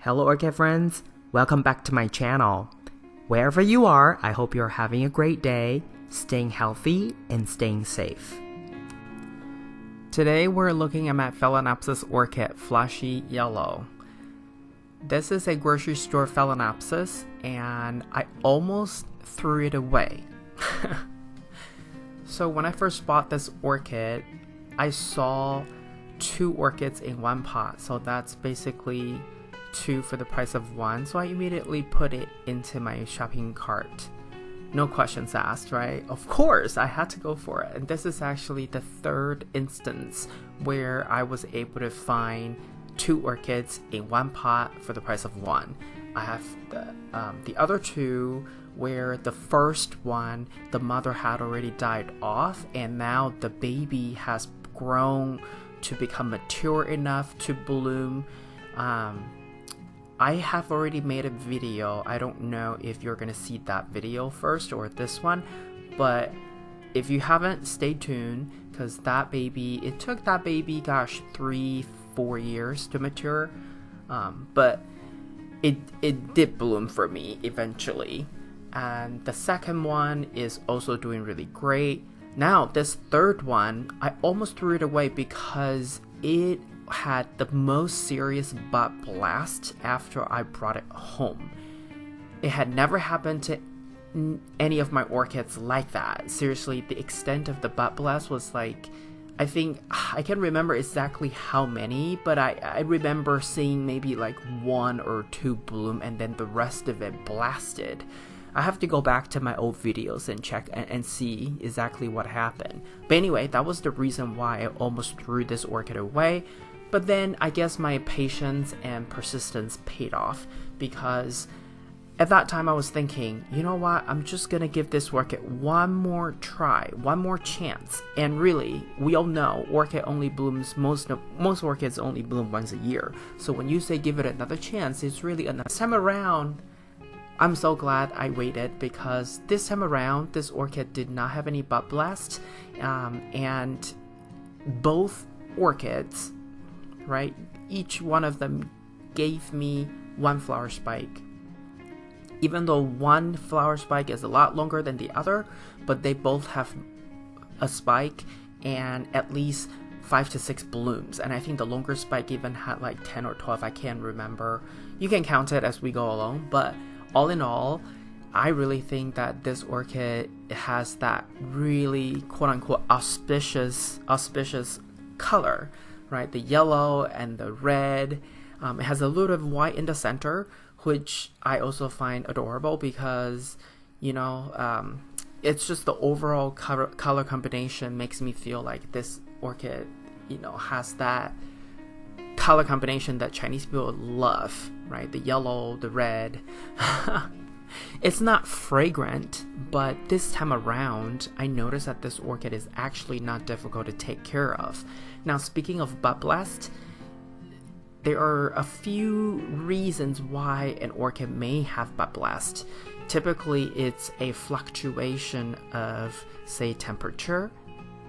Hello Orchid friends, welcome back to my channel. Wherever you are, I hope you're having a great day, staying healthy and staying safe. Today we're looking at my Phalaenopsis orchid, Flushy Yellow. This is a grocery store Phalaenopsis and I almost threw it away. So when I first bought this orchid, I saw 2 orchids in one pot, so that's basically 2 for the price of 1, so I immediately put it into my shopping cart. No questions asked, right? Of course, I had to go for it. And this is actually the 3rd instance where I was able to find 2 orchids in one pot for the price of 1. I have the other 2 where the first one, the mother had already died off, and now the baby has grown to become mature enough to bloom. I have already made a video. I don't know if you're gonna see that video first or this one, but if you haven't, stay tuned, because that baby, it took that baby, gosh, 3-4 years to mature, but it did bloom for me eventually. And the second one is also doing really great. Now this 3rd one, I almost threw it away because it had the most serious bud blast after I brought it home. It had never happened to any of my orchids like that. Seriously, the extent of the bud blast was like, I think, I can't remember exactly how many, but I remember seeing maybe like 1 or 2 bloom and then the rest of it blasted. I have to go back to my old videos and check and see exactly what happened. But anyway, that was the reason why I almost threw this orchid away. But then I guess my patience and persistence paid off, because at that time I was thinking, you know what, I'm just gonna give this orchid one more try, one more chance. And really, we all know orchid only blooms, most orchids only bloom once a year. So when you say give it another chance, it's really another time around. I'm so glad I waited, because this time around, this orchid did not have any bud blast, and both orchids, right, each one of them gave me 1 flower spike. Even though one flower spike is a lot longer than the other, but they both have a spike and at least 5 to 6 blooms. And I think the longer spike even had like 10 or 12, I can't remember. You can count it as we go along, but all in all, I really think that this orchid has that really quote-unquote auspicious color, right? The yellow and the red. It has a little of white in the center, which I also find adorable because, you know, it's just the overall color combination makes me feel like this orchid, you know, has that color combination that Chinese people love, right? The yellow, the red. It's not fragrant, but this time around, I noticed that this orchid is actually not difficult to take care of. Now, speaking of bud blast, there are a few reasons why an orchid may have bud blast. Typically, it's a fluctuation of, say, temperature.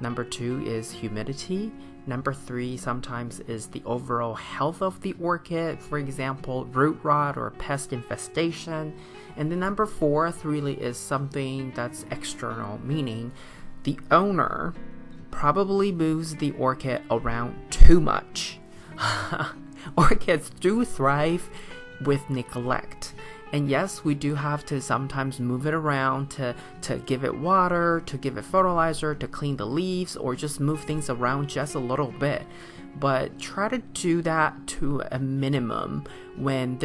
Number 2 is humidity. Number 3 sometimes is the overall health of the orchid, for example, root rot or pest infestation. And then number 4 really is something that's external, meaning the owner probably moves the orchid around too much. Orchids do thrive with neglect. And yes, we do have to sometimes move it around to give it water, to give it fertilizer, to clean the leaves, or just move things around just a little bit. But try to do that to a minimum when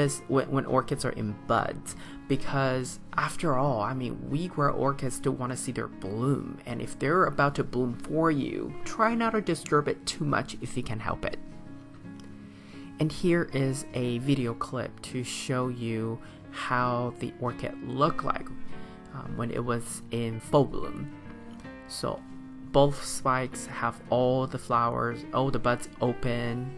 orchids are in buds, because after all, I mean, we grow orchids to want to see their bloom, and if they're about to bloom for you, try not to disturb it too much if you can help it. And here is a video clip to show you how the orchid looked like when it was in full bloom. So both spikes have all the flowers, all the buds open,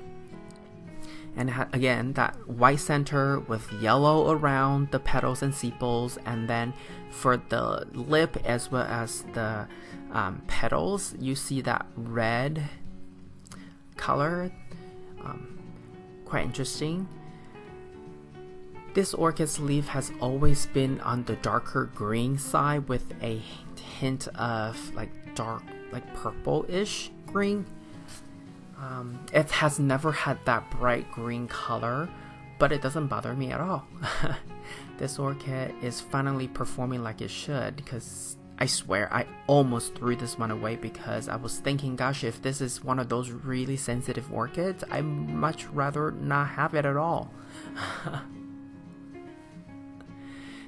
and again that white center with yellow around the petals and sepals, and then for the lip as well as the petals, you see that red color. Quite interesting. This orchid's leaf has always been on the darker green side with a hint of like dark, like purple-ish green. It has never had that bright green color, but it doesn't bother me at all. This orchid is finally performing like it should, because I swear I almost threw this one away because I was thinking, gosh, if this is one of those really sensitive orchids, I'd much rather not have it at all.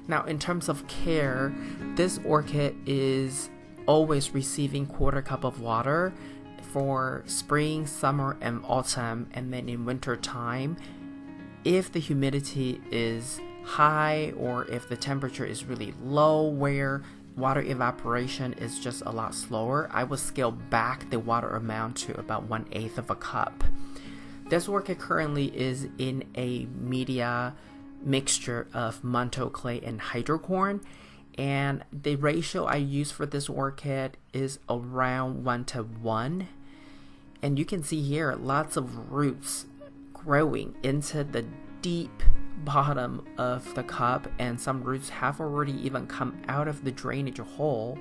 Now, in terms of care, this orchid is always receiving 1/4 cup of water for spring, summer, and autumn, and then in winter time. If the humidity is high or if the temperature is really low where water evaporation is just a lot slower, I would scale back the water amount to about 1/8 of a cup. This orchid currently is in a media mixture of manto clay and hydrocorn, and the ratio I use for this orchid is around 1:1. And you can see here lots of roots growing into the deep bottom of the cup, and some roots have already even come out of the drainage hole.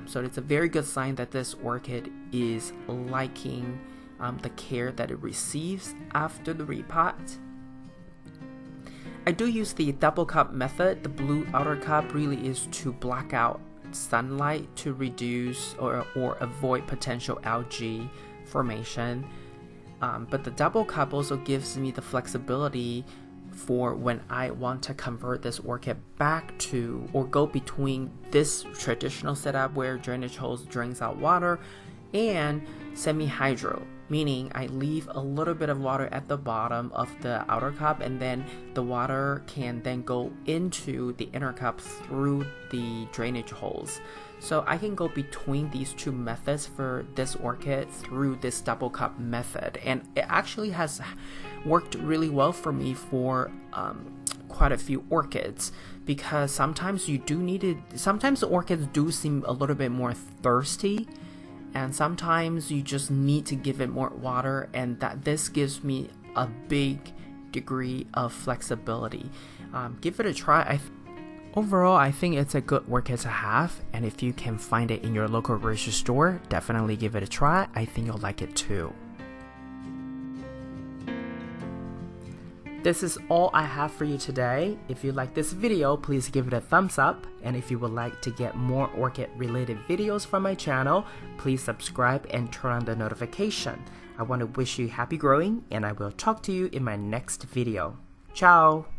So it's a very good sign that this orchid is liking the care that it receives after the repot. I do use the double cup method. The blue outer cup really is to block out sunlight to reduce or avoid potential algae formation. But the double cup also gives me the flexibility for when I want to convert this orchid back to or go between this traditional setup where drainage holes drains out water and semi-hydro, meaning I leave a little bit of water at the bottom of the outer cup, and then the water can then go into the inner cup through the drainage holes. So I can go between these two methods for this orchid through this double cup method, and it actually has worked really well for me for quite a few orchids, because sometimes you do need it. Sometimes the orchids do seem a little bit more thirsty, and sometimes you just need to give it more water, and that this gives me a big degree of flexibility. Give it a try. Overall, I think it's a good orchid to have, and if you can find it in your local grocery store, definitely give it a try. I think you'll like it too. This is all I have for you today. If you like this video, please give it a thumbs up, and if you would like to get more orchid related videos from my channel, please subscribe and turn on the notification. I want to wish you happy growing, and I will talk to you in my next video. Ciao!